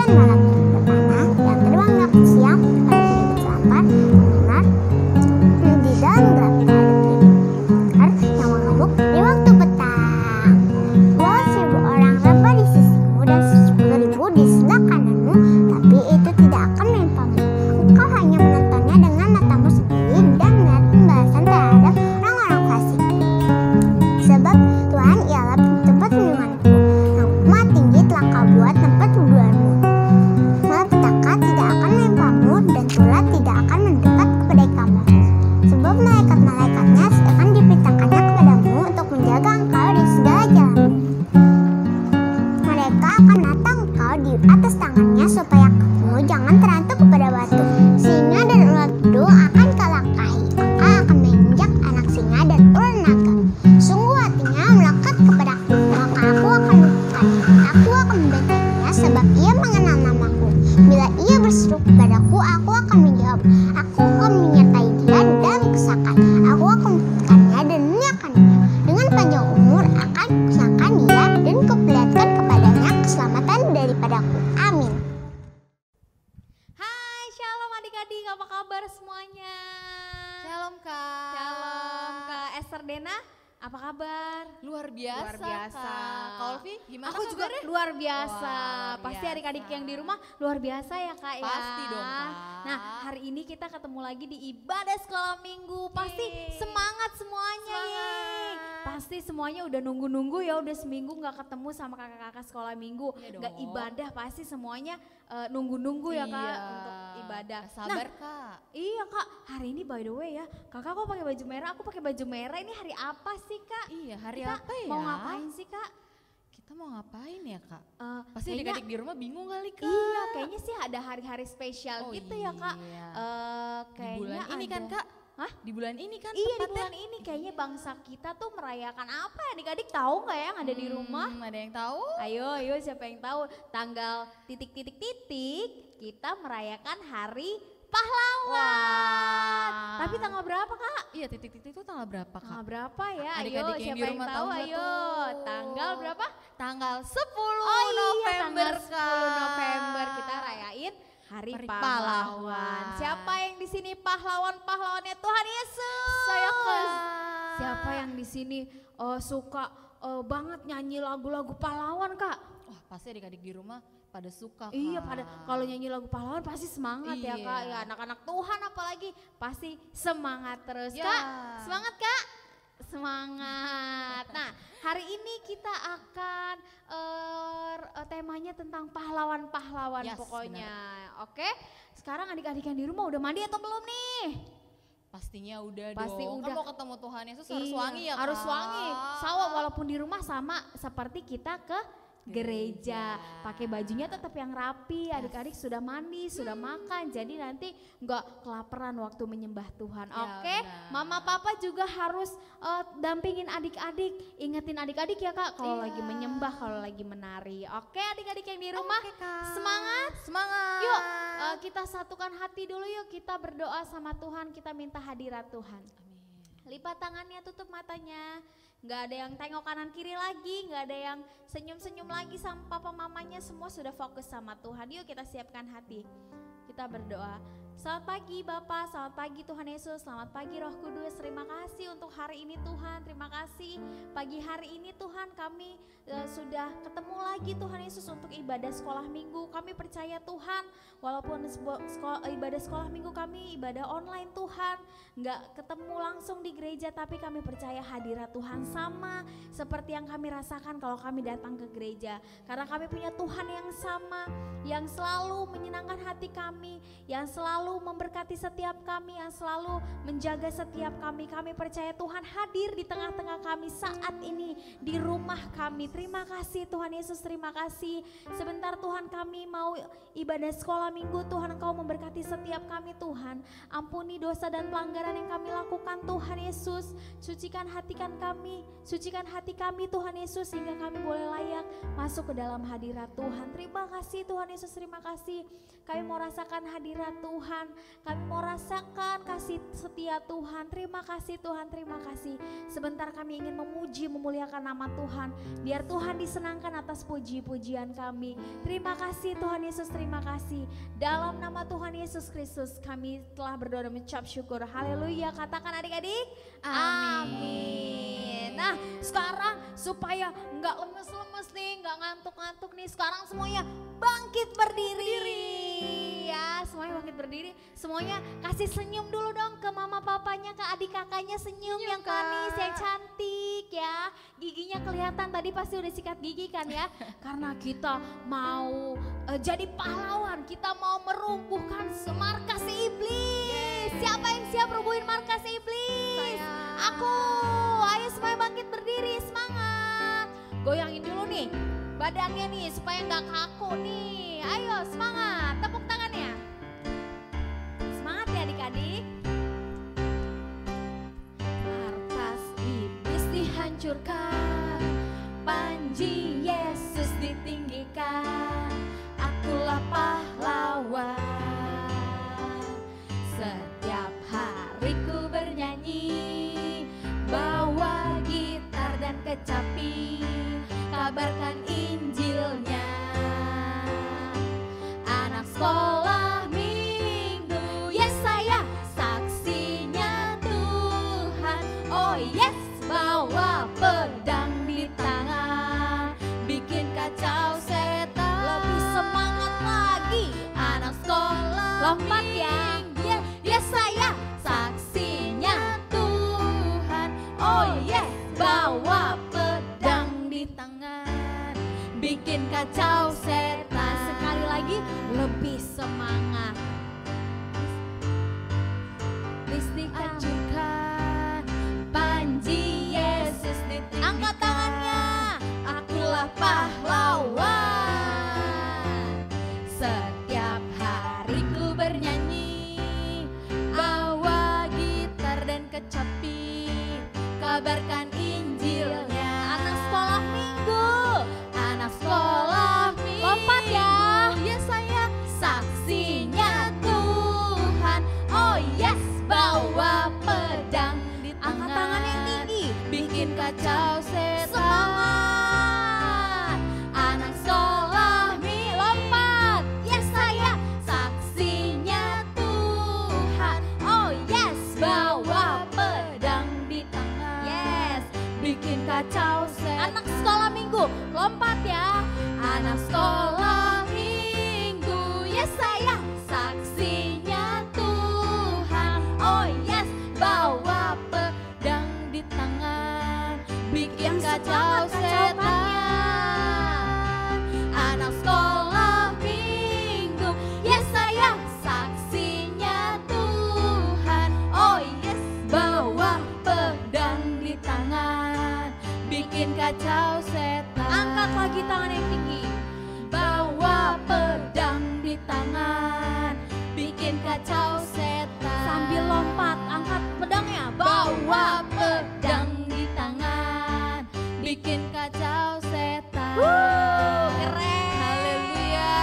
dan malam. Berpanah yang terbang waktu siang pada menyebut lapar, benar di dalam gelap terhadap yang mengamuk di waktu petang. 2.000 orang rebah di sisimu dan 10.000 di sebelah kananmu, tapi itu tidak akan menimpamu. Engkau hanya menontonnya dengan matamu sendiri dan melihat pembalasan terhadap orang-orang fasik. Sebab Tuhan ialah tempat perlindunganku, yang maha tinggi telah kau buat tempat tujuanmu. Malapetaka tidak akan menimpamu dan ulat tidak akan mendekat kepada kamu. Sebab malaikat-malaikatnya akan diperintahkannya kepadamu untuk menjaga engkau di segala jalanmu. Mereka akan menatang engkau di atas tangannya supaya kamu jangan terantuk kepada batu. Singa dan ulat bedu akan kau langkahi. Engkau akan menginjak anak singa dan ular naga. Sungguh hatinya melekat kepadaku, maka aku akan membukannya. Aku akan membentangnya sebab ia mengenal namaku. Bila ia berseru kepadaku, aku akan menjawab. Aku akan menyertai dia dalam kesakan. Aku akan membukannya dan memuliakannya. Dengan panjang umur akan kusakan dia dan kuperlihatkan kepadanya keselamatan daripadaku. Amin. Hai, shalom adik-adik, apa kabar semuanya? Shalom Kak. Shalom Kak Esther Dena, apa kabar? Luar biasa. Luar biasa. Kak. Kak Olvi gimana Aku juga kabarnya? luar biasa. Luar Pasti biasa. adik-adik yang di rumah luar biasa ya Kak ya. Pasti dong, Kak. Nah, hari ini kita ketemu lagi di ibadah sekolah minggu. Pasti Yeay. semangat semuanya. Yeay. Pasti semuanya udah nunggu-nunggu ya, udah seminggu nggak ketemu sama kakak-kakak sekolah minggu. Iya Nggak dong. ibadah, pasti semuanya nunggu-nunggu ya Kak Iya. untuk ibadah. Gak sabar Kak. Iya Kak, hari ini by the way ya, kakak kok pakai baju merah, aku pakai baju merah. Ini hari apa sih Kak? Iya hari Kita apa ya? mau ngapain sih Kak? Kita mau ngapain ya Kak? Pasti Kayaknya- adik-adik di rumah bingung kali Kak. Iya, kayaknya sih ada hari-hari spesial Oh gitu ya Kak. iya. Kayaknya Di bulan ini kan ada- Kak? Hah? Di bulan ini kan Iya di tepatnya? bulan ini kayaknya bangsa kita tuh merayakan apa ya? Adik-adik tahu nggak ya yang ada di rumah? Ada yang tahu? Ayo siapa yang tahu? Tanggal titik-titik-titik kita merayakan Hari Pahlawan. Wah. Tapi tanggal berapa Kak? Iya titik-titik itu tanggal berapa Kak? Tanggal berapa ya? Adik-adik yang Siapa di rumah tahu nggak Ayo, tuh? tanggal berapa? Tanggal 10 Oh iya, November tanggal 10 Kak. November kita rayain Hari Hari Pahlawan. Pahlawan. Siapa yang di sini pahlawan-pahlawannya Tuhan Yesus? Saya Kak. Siapa yang di sini suka banget nyanyi lagu-lagu pahlawan Kak? Wah pasti adik-adik di rumah pada suka Kak. Iya, pada kalau nyanyi lagu pahlawan pasti semangat ya Iya. Kak. Ya anak-anak Tuhan apalagi pasti semangat terus Ya. Kak. Semangat Kak. Semangat. Nah, hari ini kita akan temanya tentang pahlawan-pahlawan Yes, pokoknya. Oke. Sekarang adik-adik yang di rumah udah mandi atau belum nih? Pastinya udah Pasti dong. udah. Kan mau ketemu Tuhan Yesus harus Iya, wangi ya harus Kak. wangi. Sama walaupun di rumah sama seperti kita ke gereja. Pakai bajunya tetap yang rapi, adik-adik sudah mandi, sudah makan. Jadi nanti nggak kelaparan waktu menyembah Tuhan. Ya, Oke, benar. mama papa juga harus dampingin adik-adik, ingetin adik-adik ya Kak kalau Iya. lagi menyembah, kalau lagi menari. Oke, adik-adik yang di rumah, Oke, Kak. semangat. Semangat. Yuk, kita satukan hati dulu yuk, kita berdoa sama Tuhan, kita minta hadirat Tuhan. Lipat tangannya, tutup matanya. Nggak ada yang tengok kanan kiri lagi, nggak ada yang senyum-senyum lagi sama papa mamanya, semua sudah fokus sama Tuhan. Yuk kita siapkan hati, kita berdoa. Selamat pagi Bapak, selamat pagi Tuhan Yesus, selamat pagi Roh Kudus. Terima kasih untuk hari ini Tuhan, terima kasih pagi hari ini Tuhan kami sudah ketemu lagi Tuhan Yesus untuk ibadah sekolah minggu. Kami percaya Tuhan, walaupun ibadah sekolah minggu kami ibadah online Tuhan, nggak ketemu langsung di gereja, tapi kami percaya hadirat Tuhan sama seperti yang kami rasakan kalau kami datang ke gereja. Karena kami punya Tuhan yang sama, yang selalu menyenangkan hati kami, yang selalu memberkati setiap kami, yang selalu menjaga setiap kami. Kami percaya Tuhan hadir di tengah-tengah kami saat ini di rumah kami. Terima kasih Tuhan Yesus, terima kasih. Sebentar Tuhan kami mau ibadah sekolah minggu, Tuhan Engkau memberkati setiap kami Tuhan. Ampuni dosa dan pelanggaran yang kami lakukan Tuhan Yesus. Sucikan hati kami Tuhan Yesus, sehingga kami boleh layak masuk ke dalam hadirat Tuhan. Terima kasih Tuhan Yesus terima kasih. Kami mau rasakan hadirat Tuhan. Kami mau rasakan kasih setia Tuhan. Terima kasih Tuhan, terima kasih. Sebentar kami ingin memuji, memuliakan nama Tuhan. Biar Tuhan disenangkan atas puji-pujian kami. Terima kasih Tuhan Yesus, terima kasih. Dalam nama Tuhan Yesus Kristus kami telah berdoa dan mengucap syukur. Haleluya. Katakan adik-adik. Amin. Nah sekarang supaya nggak lemes-lemes nih, nggak ngantuk-ngantuk nih. Sekarang semuanya bangkit berdiri. Ya semuanya bangkit berdiri. Semuanya kasih senyum dulu dong ke mama papanya, ke adik kakaknya, senyum yang manis, yang cantik ya. Giginya kelihatan, tadi pasti udah sikat gigi kan ya. Karena kita mau jadi pahlawan, kita mau merumbuhkan markas iblis. Siapa yang siap rubuhin markas iblis? Aku. Ayo semuanya bangkit berdiri, semangat. Goyangin dulu nih badannya nih supaya nggak kaku nih. Ayo semangat, tepuk tangannya. Semangat ya adik-adik. Markas iblis dihancurkan, panji Yesus ditinggikan. Akulah pahlawan. Setiap hari ku bernyanyi, bawa gitar dan kecapi, kabarkan Injilnya. Anak sekolah minggu, yes saya saksinya Tuhan. Oh yes, bawa pedang di tangan, bikin kacau setan. Lebih semangat lagi, anak sekolah lompat ya. Yes saya saksinya Tuhan. Oh yes, bawa pedang di tangan, bikin kacau setan. Sekali lagi lebih semangat. Listrik hancurkan, panji Yesus ditinggikan. Angkat tangannya, akulah pahlawan. Setiap hari ku bernyanyi, bawa gitar dan kecapi, kabarkan Injilnya. Anak sekolah minggu, anak sekolah minggu, lompat ya. Ya saya saksinya Tuhan. Oh yes, bawa pedang di tangan. Angkat tangan yang tinggi, bikin kacau setan. Semangat. Anak sekolah minggu, lompat. Yes saya saksinya Tuhan. Oh yes, bawa pedang di tangan. Yes, bikin kacau setan. Anak sekolah minggu, lompat ya. Anak sekolah minggu, yes saya saksinya Tuhan. Oh yes, bawa pedang di tangan, bikin kacau setan. Anak sekolah minggu, yes saya saksinya Tuhan. Oh yes, bawa pedang di tangan, bikin kacau setan. Angkat lagi tangan yang tinggi. Bawa pedang di tangan, bikin kacau setan. Sambil lompat, angkat pedangnya. Bawa pedang di tangan, bikin kacau setan. Keren. Haleluya.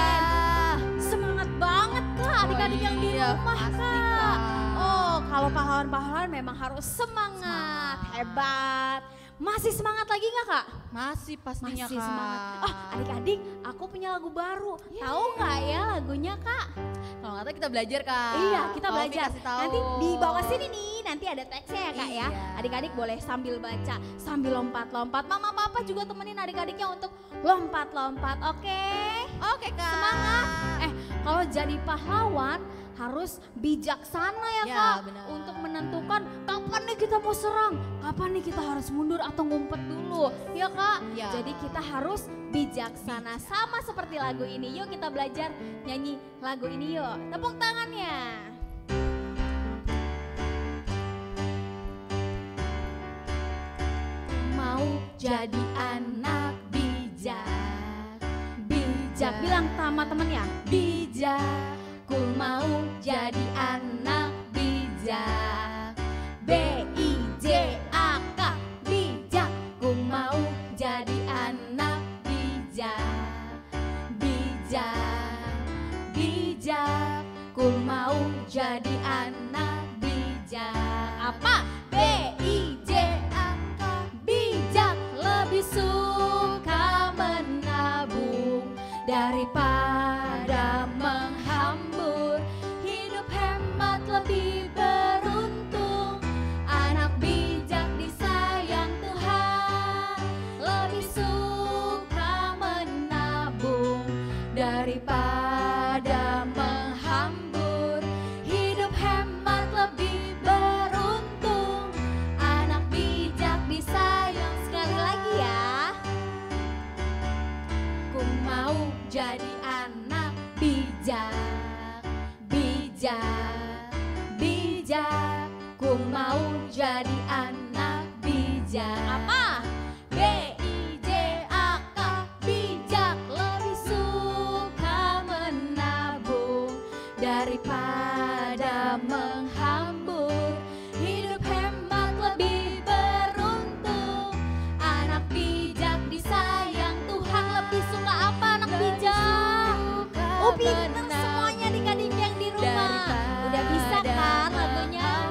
Semangat banget Kak, adik-adik yang di rumah Kak. Oh, kalau pahlawan-pahlawan memang harus semangat. Hebat. Masih semangat lagi nggak Kak? Masih pastinya Masih Kak. semangat. Oh adik-adik, aku punya lagu baru. Tahu nggak ya lagunya Kak? Kalau nggak tahu kita belajar Kak. Iya, kita Kalau belajar. kasih tahu. Nanti di bawah sini nih, nanti ada teksnya ya Kak ya. Iya. Adik-adik boleh sambil baca, sambil lompat-lompat. Mama papa juga temenin adik-adiknya untuk lompat-lompat. Oke? Oke Kak. Semangat. Kalau jadi pahlawan harus bijaksana ya Ya, Kak. benar. Untuk menentukan kapan nih kita mau serang, kapan nih kita harus mundur atau ngumpet dulu. Ya Kak, Ya. jadi kita harus bijaksana. Sama seperti lagu ini. Yuk kita belajar nyanyi lagu ini yuk. Tepuk tangannya. Mau jadi anak bijak. Bijak, bilang sama temennya. Bijak, ku mau jadi anak bijak. B-I-J-A-K, bijak. Ku mau jadi anak bijak. Bijak. ku mau jadi anak bijak. Apa? B-I-J-A-K, bijak. Lebih suka menabung daripada menghambur. Hidup hemat lebih beruntung. Anak bijak disayang Tuhan. Lebih suka menabung daripada menghambur. Hidup hemat lebih beruntung. Anak bijak disayang. Sekali lagi ya. Ku mau jadi anak bijak. Bijak, bijak. Ku mau jadi anak bijak. Apa? B-I-J-A-K, bijak. Lebih suka menabung daripada menghambur. Hidup hemat lebih beruntung. Anak bijak disayang Tuhan. Lebih suka apa anak bijak? Oh pinter semuanya adik-adik yang di rumah. Udah bisa kan lagunya?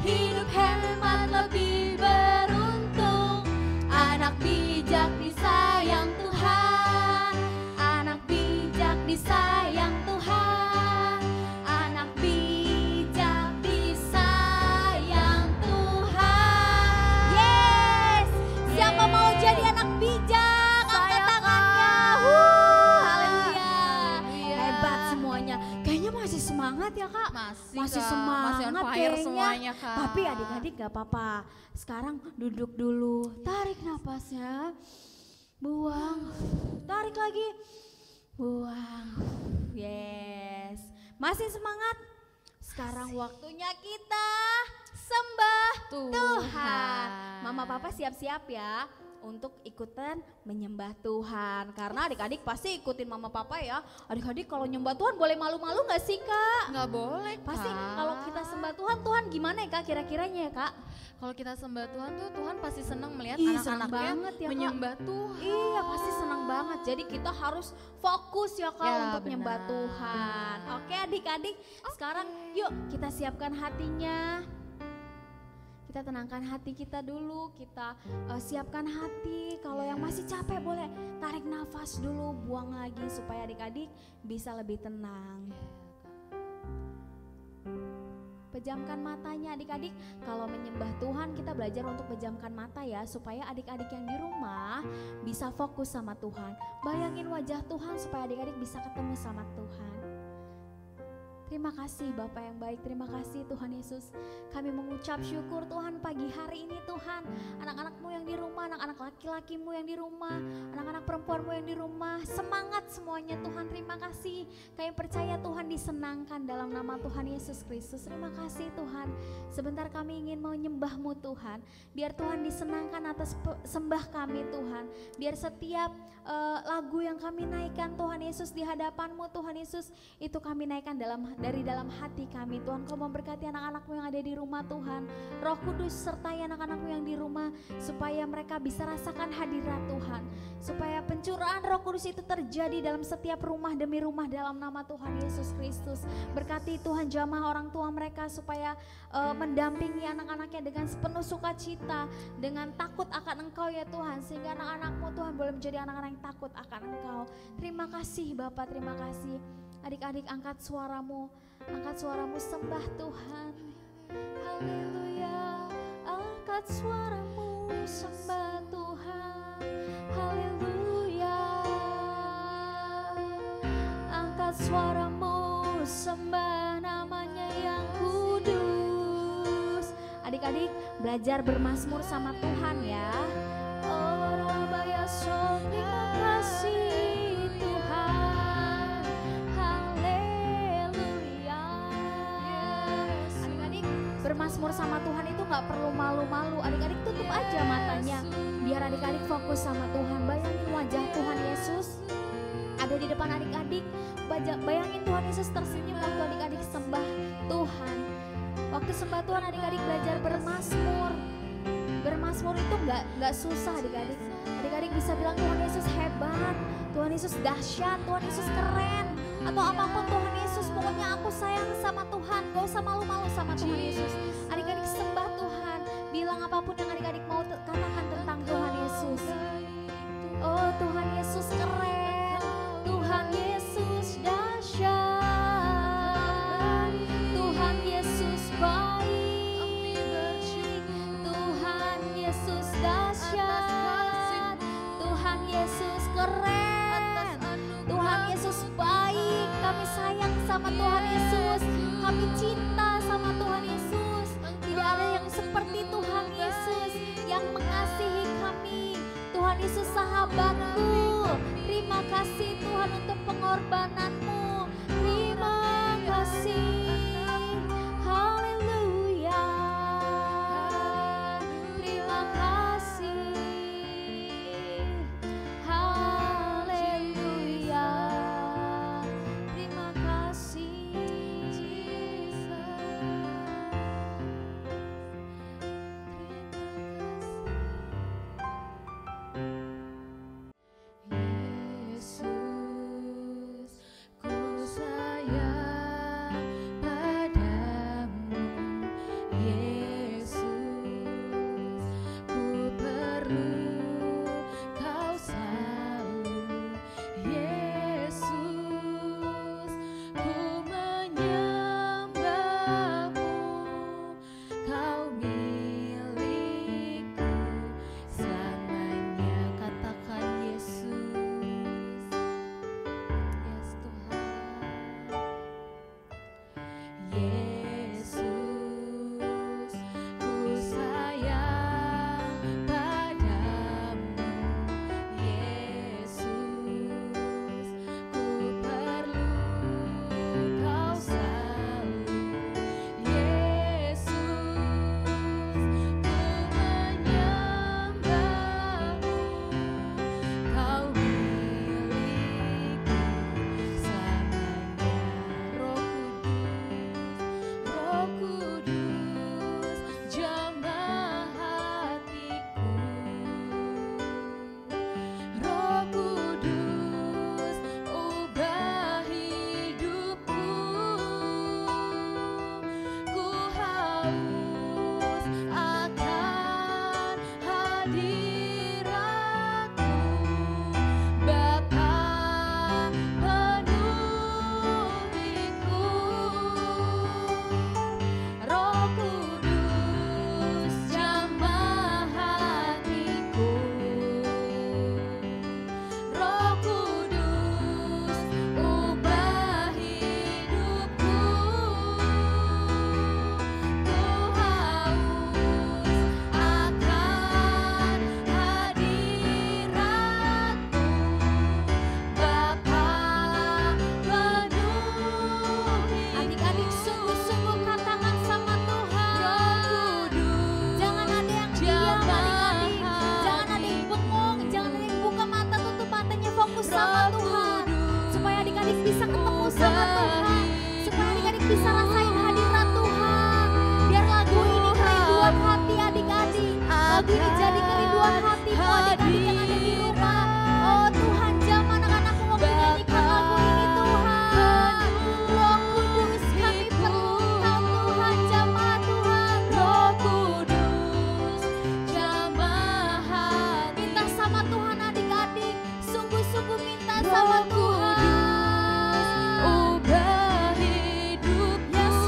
Hidup hemat lebih beruntung. Anak bijak disayang Tuhan. Anak bijak disayang Tuhan. Anak bijak disayang Tuhan. Yes! Siapa mau jadi anak bijak? Angkat tangannya. Haleluya. Hebat semuanya. Kayaknya masih semangat ya Kak? Masih Kak. semangat Masih on fire kayaknya. semuanya Kak. Tapi adik-adik gak apa-apa. Sekarang duduk dulu. Tarik nafasnya. Buang. Tarik lagi. Buang. Yes. Masih semangat? Sekarang waktunya kita sembah Tuhan. Mama papa siap-siap ya untuk ikutan menyembah Tuhan. Karena adik-adik pasti ikutin mama papa ya. Adik-adik kalau nyembah Tuhan boleh malu-malu gak sih Kak? Nggak boleh Kak. Pasti kalau kita sembah Tuhan, Tuhan gimana ya Kak kira-kiranya ya Kak? Kalau kita sembah Tuhan tuh Tuhan pasti senang melihat Ih, senang anak-anaknya banget ya, Kak. menyembah Tuhan. Iya pasti senang banget. Jadi kita harus fokus ya Kak Ya, untuk nyembah benar. Tuhan. Oke adik-adik, sekarang yuk kita siapkan hatinya. Kita tenangkan hati kita dulu, kita siapkan hati. Kalau yang masih capek boleh tarik nafas dulu, buang lagi supaya adik-adik bisa lebih tenang. Pejamkan matanya adik-adik. Kalau menyembah Tuhan kita belajar untuk pejamkan mata ya, supaya adik-adik yang di rumah bisa fokus sama Tuhan. Bayangin wajah Tuhan supaya adik-adik bisa ketemu sama Tuhan. Terima kasih Bapak yang baik, terima kasih Tuhan Yesus. Kami mengucap syukur Tuhan pagi hari ini Tuhan. Anak-anakmu yang di rumah, anak-anak laki-lakimu yang di rumah, anak-anak perempuanmu yang di rumah. Semangat semuanya Tuhan, terima kasih. Kami percaya Tuhan disenangkan dalam nama Tuhan Yesus Kristus. Terima kasih Tuhan. Sebentar kami ingin menyembah-Mu Tuhan. Biar Tuhan disenangkan atas sembah kami Tuhan. Biar setiap lagu yang kami naikkan Tuhan Yesus di hadapan-Mu Tuhan Yesus, itu kami naikkan dari dalam hati kami. Tuhan Kau memberkati anak-anakmu yang ada di rumah Tuhan. Roh Kudus sertai anak-anakmu yang di rumah supaya mereka bisa rasakan hadirat Tuhan. Supaya pencurahan Roh Kudus itu terjadi dalam setiap rumah demi rumah dalam nama Tuhan Yesus Kristus. Berkati Tuhan jamaah orang tua mereka supaya mendampingi anak-anaknya dengan sepenuh sukacita, dengan takut akan Engkau ya Tuhan, sehingga anak-anakmu Tuhan boleh menjadi anak-anak yang takut akan Engkau. Terima kasih Bapak, terima kasih. Adik-adik angkat suaramu sembah Tuhan. Haleluya. Angkat suaramu sembah Tuhan. Haleluya. Angkat suaramu sembah namanya yang kudus. Adik-adik belajar bermazmur sama Tuhan ya. Oh Rabaya so, terima kasih Tuhan. Haleluya. Adik-adik bermazmur sama Tuhan itu gak perlu malu-malu. Adik-adik tutup aja matanya, biar adik-adik fokus sama Tuhan. Bayangin wajah Tuhan Yesus ada di depan adik-adik. Bayangin Tuhan Yesus tersenyum waktu adik-adik sembah Tuhan. Waktu sembah Tuhan adik-adik belajar bermazmur. Bermazmur itu nggak susah adik-adik. Adik-adik bisa bilang Tuhan Yesus hebat, Tuhan Yesus dahsyat, Tuhan Yesus keren, atau apapun Tuhan Yesus. Pokoknya aku Gak usah malu-malu sama Tuhan Yesus. Adik-adik sembah Tuhan. Bilang apapun yang adik-adik mau katakan tentang Tuhan Yesus. Oh Tuhan Yesus keren. Tuhan Yesus dahsyat. Tuhan Yesus baik. Tuhan Yesus dahsyat. Tuhan Yesus keren. Tuhan Yesus baik. Kami sayang sama Tuhan Yesus. Kami cinta sama Tuhan Yesus. Tidak ada yang seperti Tuhan Yesus yang mengasihi kami. Tuhan Yesus sahabatku. Terima kasih Tuhan untuk pengorbananmu. Terima kasih. Haleluya. Terima kasih. Haleluya. Terima kasih. Yesus, ku sayang padamu. Yesus, ku perlu kau selalu. Yesus, ku menyembahmu. Kau milikku selamanya. Katakan Yesus. Yes Tuhan. Yesus, ku sayang padamu. Yesus, ku perlu kau selalu. Yesus, ku menyembahmu. Kau milikku selamanya. Roh Kudus, jamah hatiku. Roh Kudus, ubah hidupku. Ku haus akan hadiratmu. Bapa, penuhiku. Roh Kudus, jamah hatiku. Roh Kudus, ubah hidupku. Ku haus akan hadiratmu. Bapa, penuhi. Adik-adik sungguh-sungguh katakan sama Tuhan. Roh Kudus, jangan ada yang diam adik-adik. Jangan ada yang bengong. Jangan ada yang buka mata, tutup matanya, fokus sama Tuhan. Supaya adik-adik bisa ketemu sama Tuhan. Supaya adik-adik bisa rasain hadirat Tuhan. Biar lagu ini kerinduan hati adik-adik. Lagu ini jadi kerinduan hatimu adik-adik yang ada di rumah. Oh Tuhan, jam anak-anakmu mau menyanyikan lagu ini Tuhan. Roh Kudus, kami perlu Engkau Tuhan, jamah Tuhan. Roh Kudus, jamah hati. Minta sama Tuhan adik-adik, sungguh-sungguh minta sama Tuhan. Ubah hidup. Yes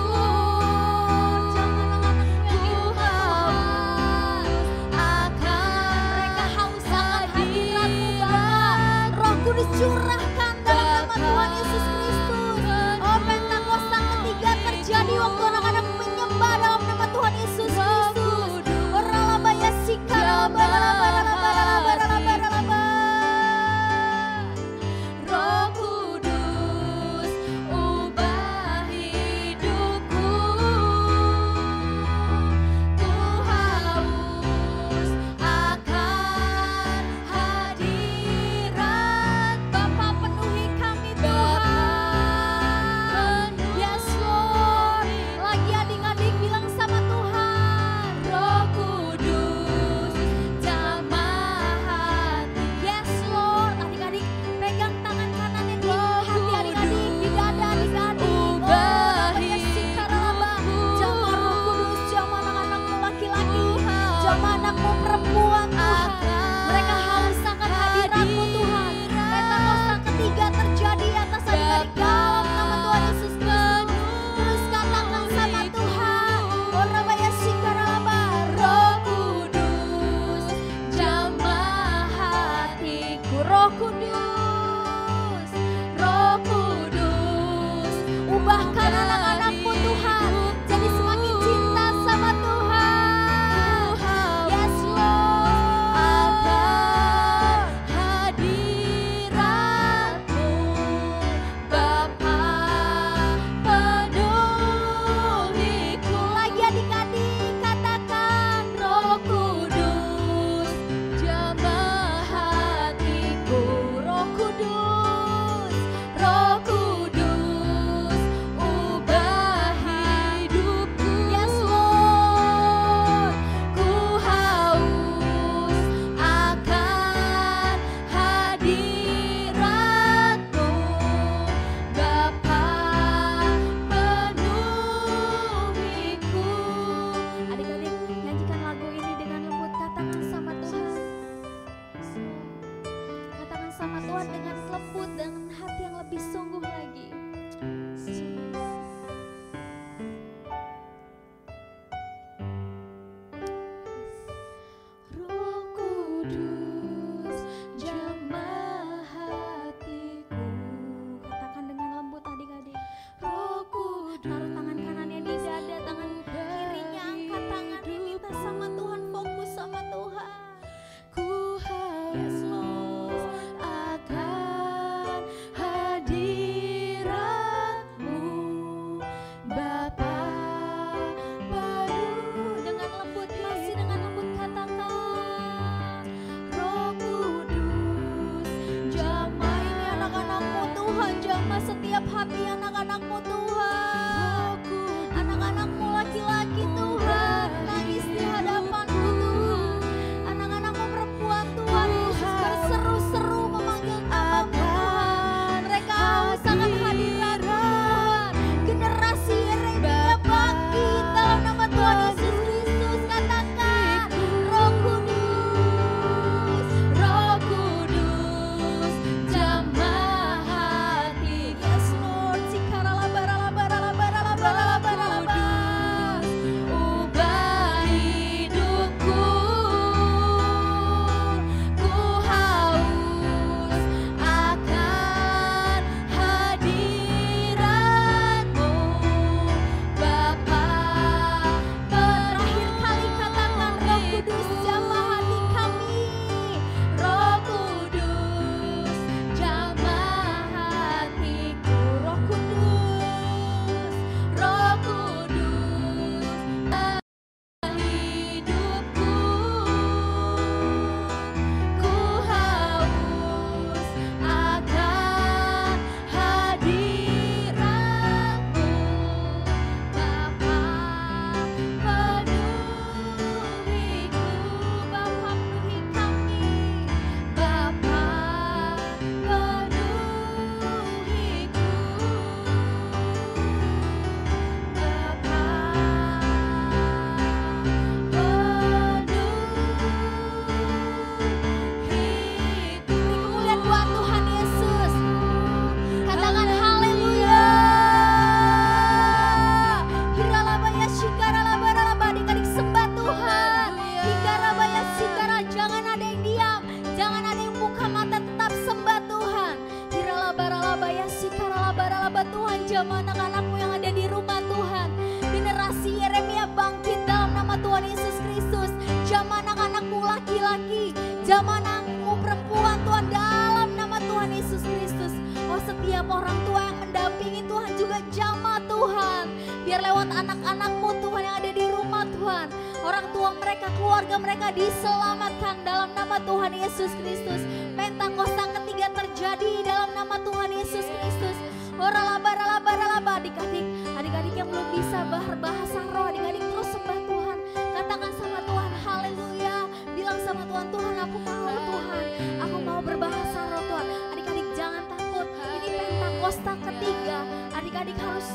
Jamah anak-anakmu yang ada di rumah Tuhan. Generasi Yeremia bangkit dalam nama Tuhan Yesus Kristus. Jamah anak-anakmu laki-laki, jamah anakmu perempuan Tuhan dalam nama Tuhan Yesus Kristus. Oh, setiap orang tua yang mendampingi Tuhan juga jamah Tuhan. Biar lewat anak-anakmu Tuhan yang ada di rumah Tuhan, orang tua mereka, keluarga mereka diselamatkan dalam nama Tuhan Yesus Kristus. Pentakosta ketiga terjadi dalam nama Tuhan Yesus Kristus. Ralaba, adik-adik yang belum bisa berbahasa roh, adik-adik terus sembah Tuhan. Katakan sama Tuhan, haleluya. Bilang sama Tuhan, Tuhan aku mau Tuhan, aku mau berbahasa roh Tuhan. Adik-adik jangan takut, ini Pentakosta ketiga. Adik-adik harus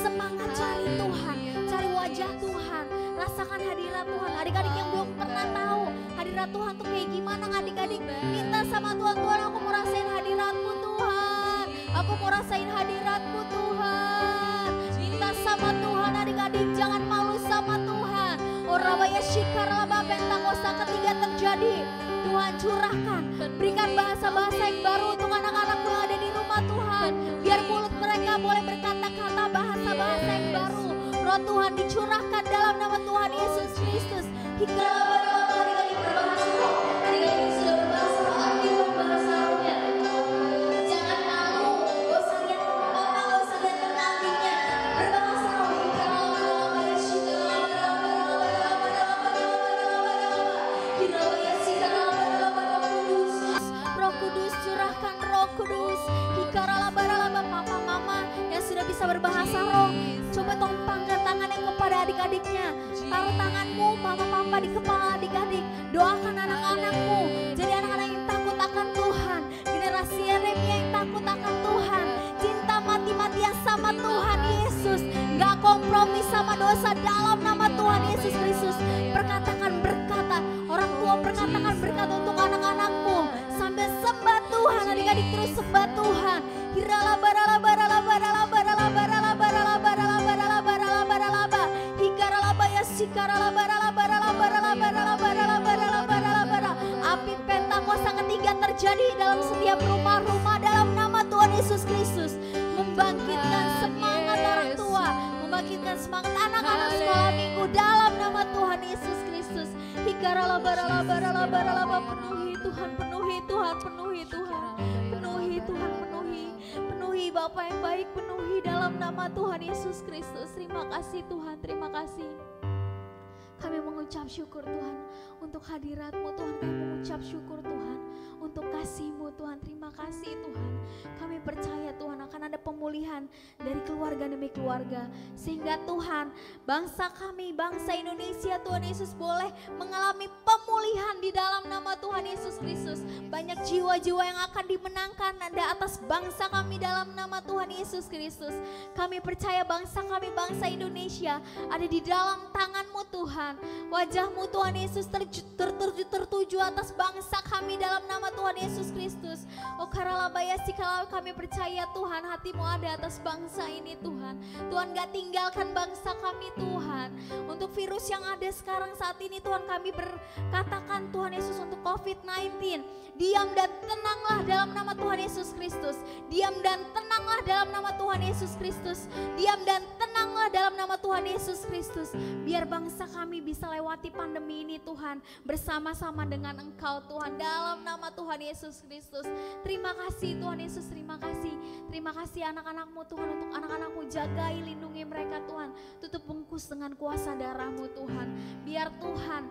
semangat cari Tuhan, cari wajah Tuhan, rasakan hadirat Tuhan. Adik-adik yang belum pernah tahu hadirat Tuhan tuh kayak gimana, adik-adik minta sama Tuhan, Tuhan aku mau rasain hadiratmu Tuhan, aku mau rasain hadiratmu Tuhan. Minta sama Tuhan, adik-adik jangan malu sama Tuhan. Orabaya Shikaralaba, Pentakosta ketiga terjadi. Tuhan curahkan, berikan bahasa-bahasa yang baru untuk anak-anakmu yang ada di rumah Tuhan. Biar mulut mereka boleh berkata-kata bahasa-bahasa yang baru. Roh Tuhan dicurahkan dalam nama Tuhan Yesus Kristus. Adik-adik berbahasa roh, adik-adik sudah berbahasa roh, aktifkan bahasa rohnya. Jangan malu, gak usah lihat mama, gak usah lihat pengantinnya. Berbahasa roh. Roh Kudus, curahkan Roh Kudus. Hikaralabaralaba, papa mama yang sudah bisa berbahasa roh, coba tumpangkan tangannya kepada adik-adiknya. Taruh tanganmu mama papa di kepala adik-adik. Doakan anak-anakmu jadi anak-anak yang takut akan Tuhan. Generasi Yeremia yang takut akan Tuhan, cinta mati-matian sama Tuhan Yesus, gak kompromi sama dosa dalam nama Tuhan Yesus Kristus. Berkata, orang tua berkatakan berkat untuk anak-anakmu sambil sembah Tuhan. Adik-adik terus sembah Tuhan. Api Pentakosta ketiga terjadi dalam setiap rumah-rumah dalam nama Tuhan Yesus Kristus. Membangkitkan semangat orang tua, membangkitkan semangat anak-anak sekolah minggu dalam nama Tuhan Yesus Kristus. Penuhi Tuhan, penuhi Tuhan, penuhi Tuhan, penuhi Tuhan, penuhi Bapa yang baik, penuhi dalam nama Tuhan Yesus Kristus. Terima kasih Tuhan, terima kasih. Kami mengucap syukur Tuhan untuk hadirat-Mu Tuhan, kami mengucap syukur Tuhan untuk kasih-Mu Tuhan. Terima kasih Tuhan. Kami percaya Tuhan akan ada pemulihan dari keluarga demi keluarga, sehingga Tuhan bangsa kami, bangsa Indonesia Tuhan Yesus boleh mengalami pemulihan di dalam nama Tuhan Yesus Kristus. Banyak jiwa-jiwa yang akan dimenangkan ada atas bangsa kami dalam nama Tuhan Yesus Kristus. Kami percaya bangsa kami, bangsa Indonesia ada di dalam tangan-Mu Tuhan. Wajah-Mu Tuhan Yesus tertuju atas bangsa kami dalam nama Tuhan Yesus Kristus. Oh karalabaya sikala kami percaya Tuhan, hati-Mu ada atas bangsa ini Tuhan. Tuhan gak tinggalkan bangsa kami Tuhan. Untuk virus yang ada sekarang saat ini Tuhan, kami berkatakan Tuhan Yesus untuk COVID-19, diam dan tenanglah dalam nama Tuhan Yesus Kristus. Diam dan tenanglah dalam nama Tuhan Yesus Kristus. Diam dan tenanglah dalam nama Tuhan Yesus Kristus. Biar bangsa kami bisa lewati pandemi ini Tuhan, bersama-sama dengan Engkau Tuhan, dalam nama Tuhan Yesus Kristus. Terima kasih Tuhan Yesus, terima kasih. Terima kasih anak-anak-Mu Tuhan, untuk anak-anak-Mu jagai, lindungi mereka Tuhan. Tutup bungkus dengan kuasa darah-Mu Tuhan. Biar Tuhan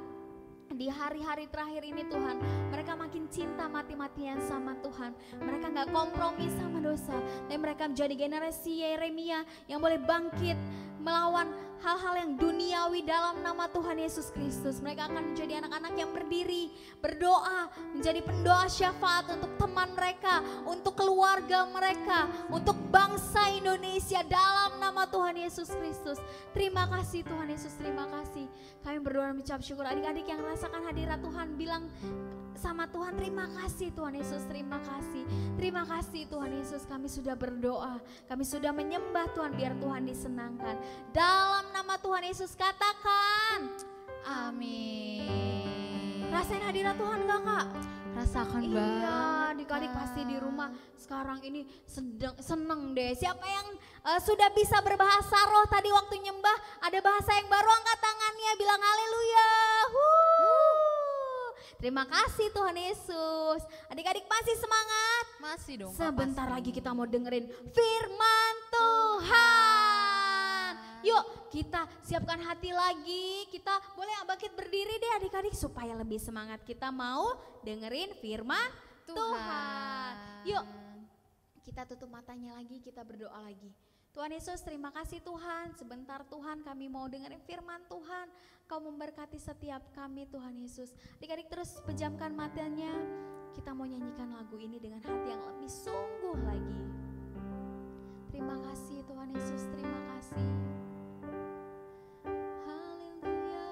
di hari-hari terakhir ini Tuhan, mereka makin cinta mati-matian sama Tuhan. Mereka gak kompromi sama dosa, dan mereka menjadi generasi Yeremia yang boleh bangkit melawan hal-hal yang duniawi dalam nama Tuhan Yesus Kristus. Mereka akan menjadi anak-anak yang berdiri, berdoa, menjadi pendoa syafaat untuk teman mereka, untuk keluarga mereka, untuk bangsa Indonesia dalam nama Tuhan Yesus Kristus. Terima kasih Tuhan Yesus, terima kasih. Kami berdoa dan mengucap syukur. Adik-adik yang rasakan hadirat Tuhan, bilang sama Tuhan, terima kasih Tuhan Yesus, terima kasih. Terima kasih Tuhan Yesus, kami sudah berdoa, kami sudah menyembah Tuhan, biar Tuhan disenangkan. Dalam nama Tuhan Yesus katakan, amin. Rasain hadirat Tuhan gak Kak? Rasakan Iya, banget. adik-adik Kak. pasti di rumah sekarang ini seneng deh. Siapa yang sudah bisa berbahasa roh tadi waktu nyembah, ada bahasa yang baru, angkat tangannya, bilang haleluya. Terima kasih Tuhan Yesus. Adik-adik masih semangat? Masih dong. Kak, Sebentar pasti. lagi kita mau dengerin firman Tuhan. Yuk kita siapkan hati lagi. Kita boleh bangkit berdiri deh adik-adik supaya lebih semangat. Kita mau dengerin firman Tuhan. Yuk kita tutup matanya lagi, kita berdoa lagi. Tuhan Yesus, terima kasih Tuhan. Sebentar Tuhan, kami mau dengerin firman Tuhan. Kau memberkati setiap kami Tuhan Yesus. Adik-adik terus pejamkan matanya. Kita mau nyanyikan lagu ini dengan hati yang lebih sungguh lagi. Terima kasih Tuhan Yesus, terima kasih. Haleluya.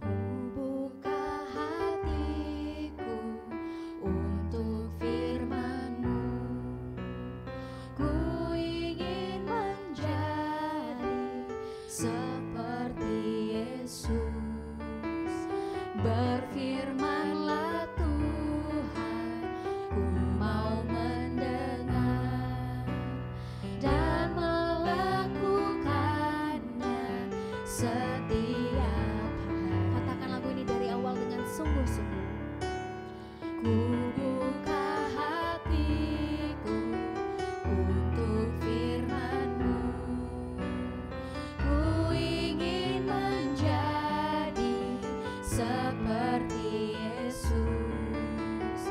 Ku buka hatiku untuk firman-Mu. Ku ingin menjadi seperti Yesus. Berfirmanlah Tuhan, ku mau mendengar dan melakukannya setiap hari. Katakan lagu ini dari awal dengan sungguh-sungguh. Ku buka hatiku untuk firman-Mu. Ku ingin menjadi seperti Yesus.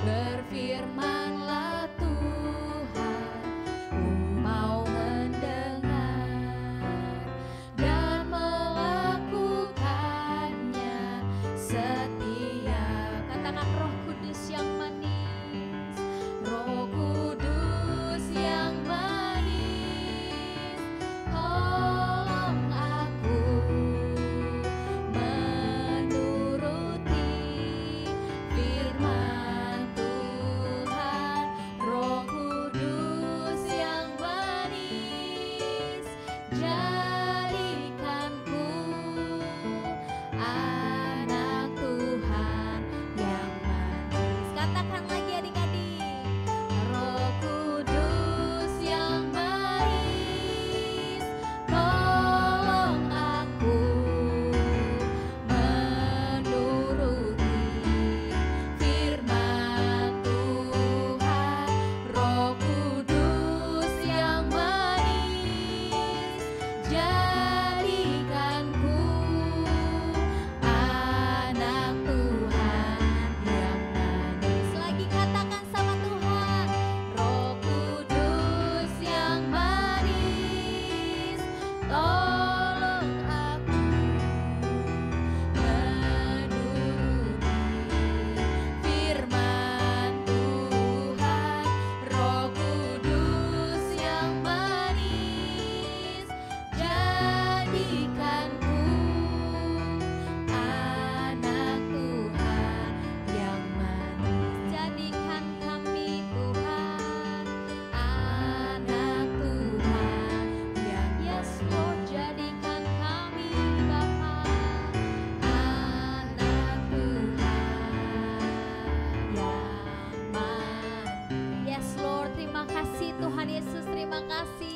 Berfirmanlah Tuhan, ku mau mendengar dan melakukannya setiap. Katakan Roh Kudus yang manis, Roh Kudus yang manis, tolong aku menuruti firman Tuhan. Roh Kudus yang manis, jadikanku anak Tuhan yang manis. Katakan lagi adik-adik. Roh Kudus yang manis, tolong aku menuruti firman Tuhan. Roh Kudus yang manis, jadikanku anak Tuhan yang manis. Lagi katakan sama Tuhan. Roh Kudus yang manis, tolong aku menuruti firman Tuhan. Roh Kudus yang manis, jadikanku anak Tuhan yang manis. Jadikan kami Tuhan, anak Tuhan yang yes Lord, jadikan kami Bapa, anak Tuhan yang manis. Yes Lord, terima kasih Tuhan Yesus, terima kasih.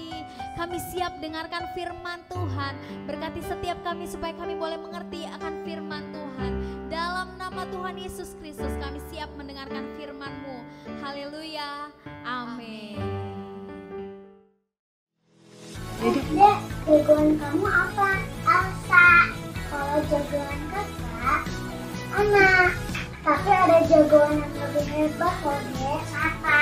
Kami siap dengarkan firman Tuhan. Berkati setiap kami supaya kami boleh mengerti akan firman Tuhan. Dalam nama Tuhan Yesus Kristus kami siap mendengarkan firman-Mu. Haleluya. Amin. Dek, jagoan kamu apa? Elsa. Kalau jagoan kakak, Ana. Tapi ada jagoan yang lebih hebat loh, Dek. Apa?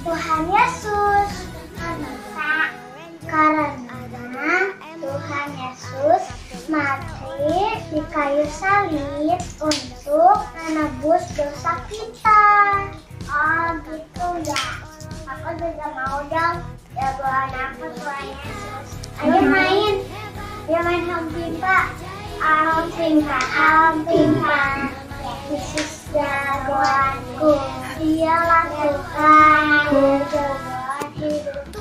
Tuhan Yesus. Kenapa? Karena Tuhan Yesus mati di kayu salib untuk menebus dosa kita. Oh gitu ya. Aku juga mau dong jagoan aku Tuhan Yesus. Ayo main. Ayo main Hampimpa. Hampimpa. Yesus jagoanku. Dialah Tuhanku. Jagoan hidupku.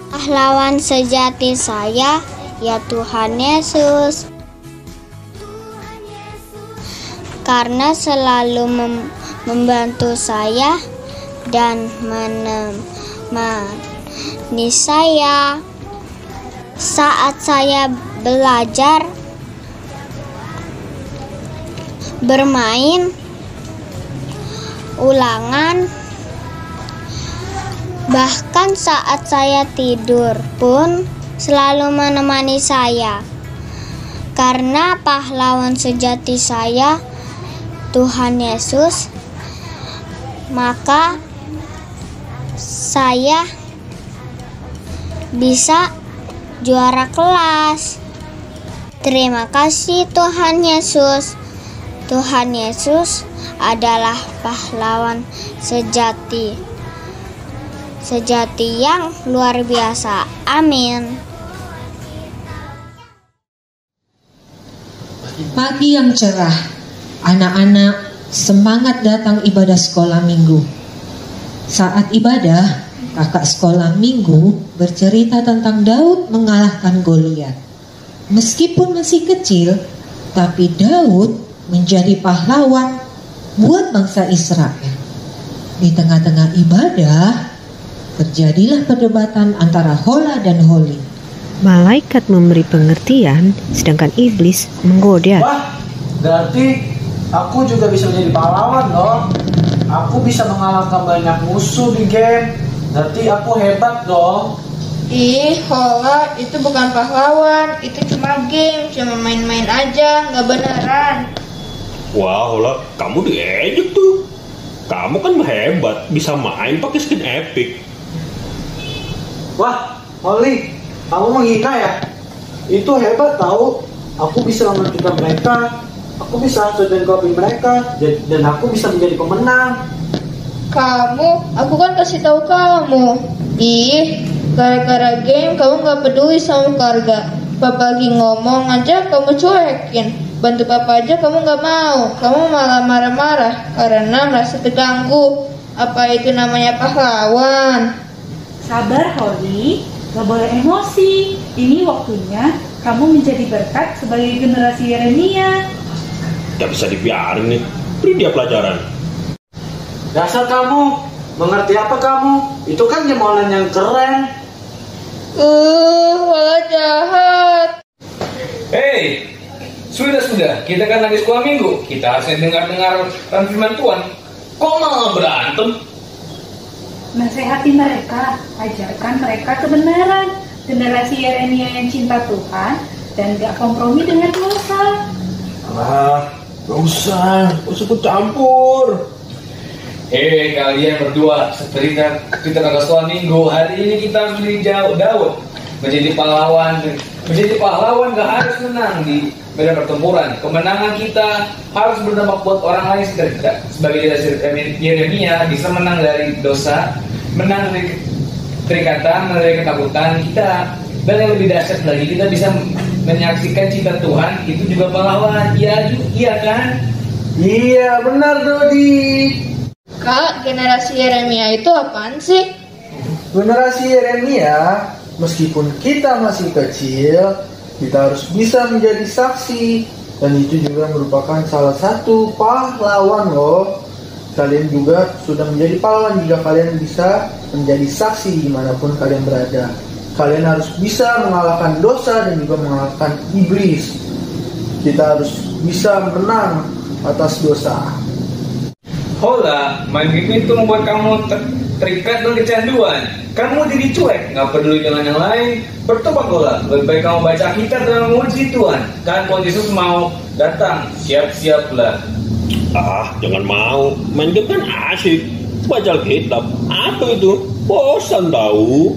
Pahlawan sejati saya, ya Tuhan Yesus, karena selalu membantu saya dan menemani saya saat saya belajar, bermain, ulangan, bahkan saat saya tidur pun selalu menemani saya. Karena pahlawan sejati saya Tuhan Yesus, maka saya bisa juara kelas. Terima kasih Tuhan Yesus. Tuhan Yesus adalah pahlawan sejati yang luar biasa. Amin. Pagi yang cerah. Anak-anak semangat datang ibadah sekolah minggu. Saat ibadah, kakak sekolah minggu bercerita tentang Daud mengalahkan Goliat. Meskipun masih kecil, tapi Daud menjadi pahlawan buat bangsa Israel. Di tengah-tengah ibadah, terjadilah perdebatan antara Hola dan Holi. Malaikat memberi pengertian, sedangkan iblis menggoda. Wah, berarti aku juga bisa menjadi pahlawan dong. Aku bisa mengalahkan banyak musuh di game. Berarti aku hebat dong. Ih, Hola, itu bukan pahlawan. Itu cuma game, cuma main-main aja, nggak beneran. Wah, Hola, kamu diejek tuh. Kamu kan hebat, bisa main pakai skin epic. Wah, Holly, kamu menghina ya? Itu hebat tahu. Aku bisa menentukan mereka. Aku bisa sedang kopi mereka dan aku bisa menjadi pemenang. Aku kan kasih tahu kamu. Ih, gara-gara game kamu nggak peduli sama keluarga. Papa lagi ngomong aja kamu cuekin. Bantu papa aja kamu nggak mau. Kamu malah marah-marah karena merasa terganggu. Apa itu namanya pahlawan? Sabar Holly, gak boleh emosi. Ini waktunya kamu menjadi berkat sebagai generasi Yeremia. Gak bisa dibiarin nih, beri dia pelajaran. Dasar kamu, mengerti apa kamu? Itu kan jemolan yang keren. Wah jahat. Hei, sudah, kita kan lagi sekolah minggu. Kita harusnya dengar firman Tuhan. Kok malah berantem? Nasihati mereka, ajarkan mereka kebenaran. Generasi Yeremia yang cinta Tuhan dan gak kompromi dengan dosa. Gak usah ikut campur. Kalian berdua, kita kagak sekolah minggu. Hari ini kita harus menjadi Daud, menjadi pahlawan. Menjadi pahlawan gak harus menang di medan pertempuran. Kemenangan kita harus berdampak buat orang lain sekitar kita. Sebagai Yeremia bisa menang dari dosa, menang dari keterikatan, menang dari ketakutan kita. Dan yang lebih dahsyat lagi, kita bisa menyaksikan cinta Tuhan, itu juga pahlawan. Iya kan? Iya benar Dodi. Kak, generasi Yeremia itu apaan sih? Generasi Yeremia, meskipun kita masih kecil, kita harus bisa menjadi saksi. Dan itu juga merupakan salah satu pahlawan loh. Kalian juga sudah menjadi pahlawan jika kalian bisa menjadi saksi dimanapun kalian berada. Kalian harus bisa mengalahkan dosa dan juga mengalahkan iblis. Kita harus bisa menang atas dosa. Hola, main game itu membuat kamu terikat dengan kecanduan. Kamu jadi cuek, gak peduli dengan yang lain. Bertobat Hola, lebih baik kamu baca kitab dan memuji Tuhan. Kan Tuhan Yesus mau datang, siap-siaplah. Jangan mau. Main game kan asik. Baca kitab. Apa itu? Bosan tahu.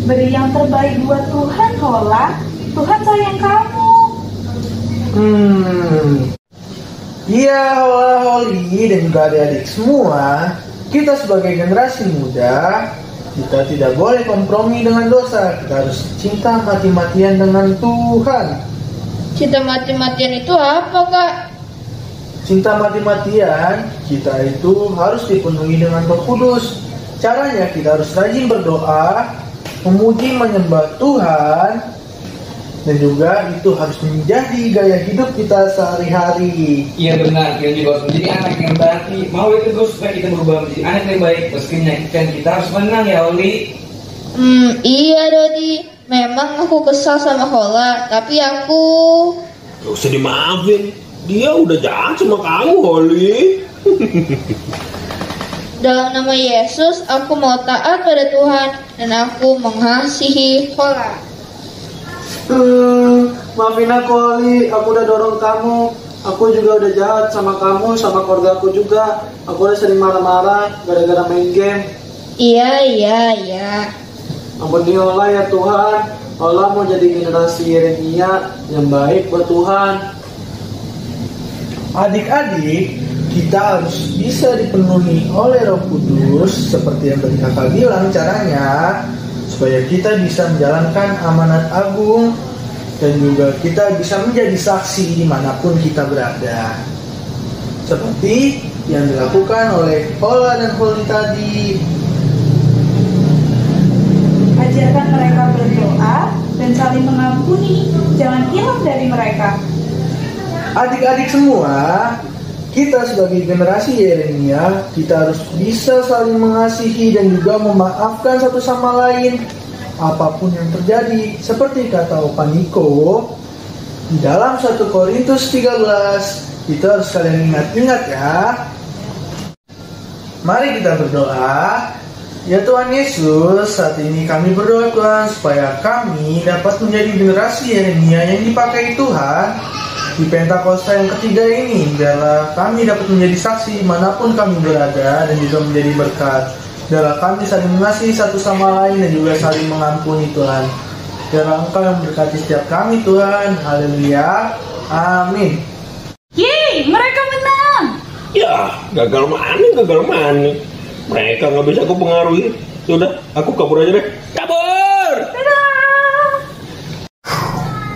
Beri yang terbaik buat Tuhan, Hola. Tuhan sayang kamu. Iya, Holly dan juga adik-adik semua, kita sebagai generasi muda, kita tidak boleh kompromi dengan dosa. Kita harus cinta mati-matian dengan Tuhan. Cinta mati-matian itu apa, Kak? Cinta mati-matian, kita itu harus dipenuhi dengan Roh Kudus. Caranya kita harus rajin berdoa, memuji menyembah Tuhan, dan juga itu harus menjadi gaya hidup kita sehari-hari. Iya benar, kita juga harus menjadi anak yang berarti. Mau itu Gus, supaya kita berubah menjadi anak yang baik. Meski menyakitkan, kita harus menang ya Oli. Iya Dodi, memang aku kesal sama Hola, tapi aku... Gak usah dimaafin, dia udah jahat sama kamu Oli. Dalam nama Yesus, aku mau taat pada Tuhan dan aku mengasihi Hola. Maafin aku Oli, aku udah dorong kamu. Aku juga udah jahat sama kamu, sama keluarga aku juga. Aku udah sering marah-marah gara-gara main game. Iya. Ampuni Hola ya Tuhan. Hola mau jadi generasi Yeremia yang baik buat Tuhan. Adik-adik, kita harus bisa dipenuhi oleh Roh Kudus seperti yang tadi kakak bilang caranya, supaya kita bisa menjalankan amanat agung dan juga kita bisa menjadi saksi dimanapun kita berada, seperti yang dilakukan oleh Hola dan Holly tadi. Ajarkan mereka berdoa dan saling mengampuni, jangan hilang dari mereka. Adik-adik semua, kita sebagai generasi Yeremia, kita harus bisa saling mengasihi dan juga memaafkan satu sama lain apapun yang terjadi. Seperti kata Opa Niko di dalam 1 Korintus 13, kita harus kalian ingat-ingat ya. Mari kita berdoa. Ya Tuhan Yesus, saat ini kami berdoa Tuhan supaya kami dapat menjadi generasi Yeremia yang dipakai Tuhan di Pentakosta yang ketiga ini, biarlah kami dapat menjadi saksi manapun kami berada dan juga menjadi berkat. Biarlah kami saling mengasihi satu sama lain dan juga saling mengampuni Tuhan. Biarlah Engkau yang berkati setiap kami Tuhan. Haleluya. Amin. Yeay, mereka menang. Ya, gagal mana. Mereka nggak bisa aku pengaruhi. Sudah, aku kabur aja deh. Kabur!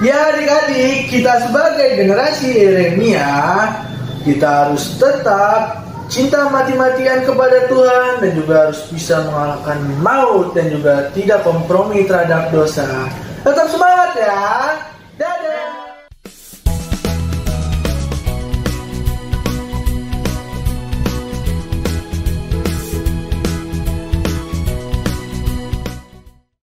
Ya adik-adik, kita sebagai generasi Yeremia, kita harus tetap cinta mati-matian kepada Tuhan dan juga harus bisa mengalahkan maut dan juga tidak kompromi terhadap dosa. Tetap semangat ya!